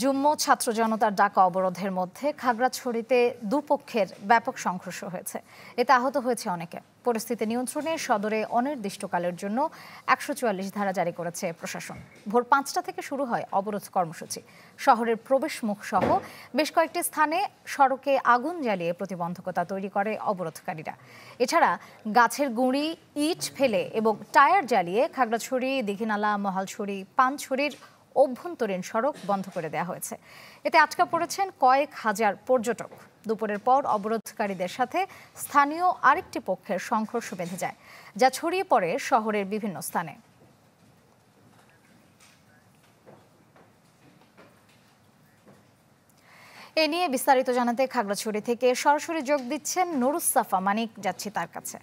যুগ্ম ছাত্র জনতার ডাকা অবরোধের মধ্যে খাগড়াছড়িতে দুপক্ষের ব্যাপক সংঘর্ষ হয়েছে। এতে আহত হয়েছে অনেকে। পরিস্থিতি নিয়ন্ত্রণে সদরে অনির্দিষ্টকালের জন্য ১৪৪ ধারা জারি করেছে প্রশাসন। ভোর ৫টা থেকে শুরু হয় অবরোধ কর্মসূচি। শহরের প্রবেশ মুখ সহ বেশ কয়েকটি স্থানে সড়কে আগুন জ্বালিয়ে প্রতিবন্ধকতা তৈরি করে অবরোধকারীরা। এছাড়া গাছের গুঁড়ি, ইট ফেলে এবং টায়ার জ্বালিয়ে খাগড়াছড়ি, দীঘিনালা, মহালছড়ি, পানছড়ির অভ্যন্তরীণ সড়ক বন্ধ করে দেওয়া হয়েছে। এতে আটকা পড়েছেন কয়েক হাজার পর্যটক। দুপুরের পর অবরোধকারীদের সাথে স্থানীয় আরেকটি পক্ষের সংঘর্ষ বেঁধে যায়, যা ছড়িয়ে পড়ে শহরের বিভিন্ন স্থানে। এ নিয়ে বিস্তারিত জানাতে খাগড়াছড়ি থেকে সরাসরি যোগ দিচ্ছেন নুরুসসাফা মানিক। যাচ্ছি তার কাছে।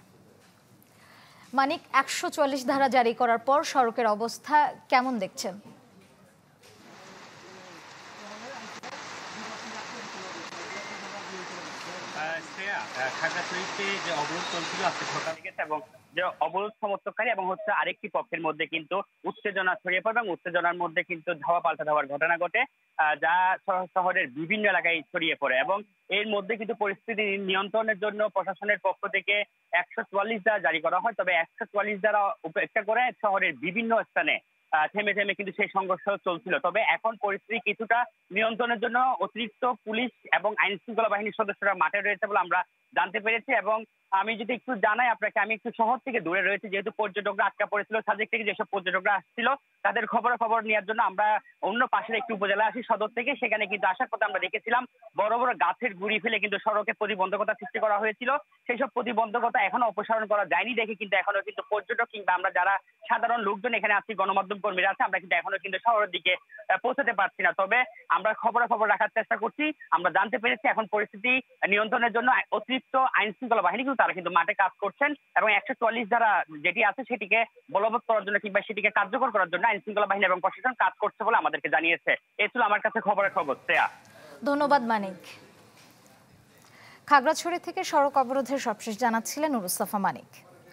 মানিক, ১৪৪ ধারা জারি করার পর সড়কের অবস্থা কেমন দেখছেন? খাগড়াছড়িতে যে অবরোধ চলছিল আজকে সকাল থেকে, এবং যে অবরোধ সমর্থককারী এবং আরেকটি পক্ষের মধ্যে কিন্তু উত্তেজনা ছড়িয়ে পড়ে এবং উত্তেজনার মধ্যে কিন্তু ধাওয়া পাল্টা ধাওয়ার ঘটনা ঘটে, যা শহরের বিভিন্ন এলাকায় ছড়িয়ে পড়ে। এবং এর মধ্যে কিন্তু পরিস্থিতি নিয়ন্ত্রণের জন্য প্রশাসনের পক্ষ থেকে ১৪৪ ধারা জারি করা হয়। তবে ১৪৪ ধারা উপেক্ষা করে শহরের বিভিন্ন স্থানে থেমে থেমে কিন্তু সেই সংঘর্ষ চলছিল। তবে এখন পরিস্থিতি কিছুটা নিয়ন্ত্রণের জন্য অতিরিক্ত পুলিশ এবং আইন শৃঙ্খলা বাহিনীর সদস্যরা মাঠে রয়েছে বলে আমরা জানতে পেরেছি। এবং আমি যদি একটু জানাই আপনাকে, আমি একটু শহর থেকে দূরে রয়েছে, যেহেতু পর্যটকরা আটকা পড়েছিল সাজেক থেকে, যেসব পর্যটকরা আসছিল তাদের খবর নেওয়ার জন্য আমরা অন্য পাশের একটি উপজেলা আসি সদর থেকে। সেখানে কিন্তু আসার পথে আমরা দেখেছিলাম বড় বড় গাছের গুঁড়ি ফেলে কিন্তু সড়কে প্রতিবন্ধকতা সৃষ্টি করা হয়েছিল। সেই সব প্রতিবন্ধকতা এখনো অপসারণ করা যায়নি দেখে কিন্তু এখনো কিন্তু পর্যটক কিংবা আমরা যারা সাধারণ লোকজন এখানে আছি, গণমাধ্যম কর্মীরা আছে, আমরা কিন্তু এখনো কিন্তু শহরের দিকে পৌঁছাতে পারছি না। তবে আমরা খবর রাখার চেষ্টা করছি। আমরা জানতে পেরেছি এখন পরিস্থিতি নিয়ন্ত্রণের জন্য অতিরিক্ত আইন শৃঙ্খলা বাহিনী কিন্তু তারা কিন্তু মাঠে কাজ করছেন এবং ১৪৪ ধারা যেটি আছে সেটিকে বলবৎ করার জন্য কিংবা সেটিকে কার্যকর করার জন্য আইন শৃঙ্খলা বাহিনী এবং প্রশাসন কাজ করছে বলে আমাদেরকে জানিয়েছে। এই ছিল আমার কাছে খবর। শ্রেয়া, ধন্যবাদ মানিক। খাগড়াছড়ি থেকে সড়ক অবরোধের সবশেষ জানাচ্ছিলেন নুরুসসাফা মানিক।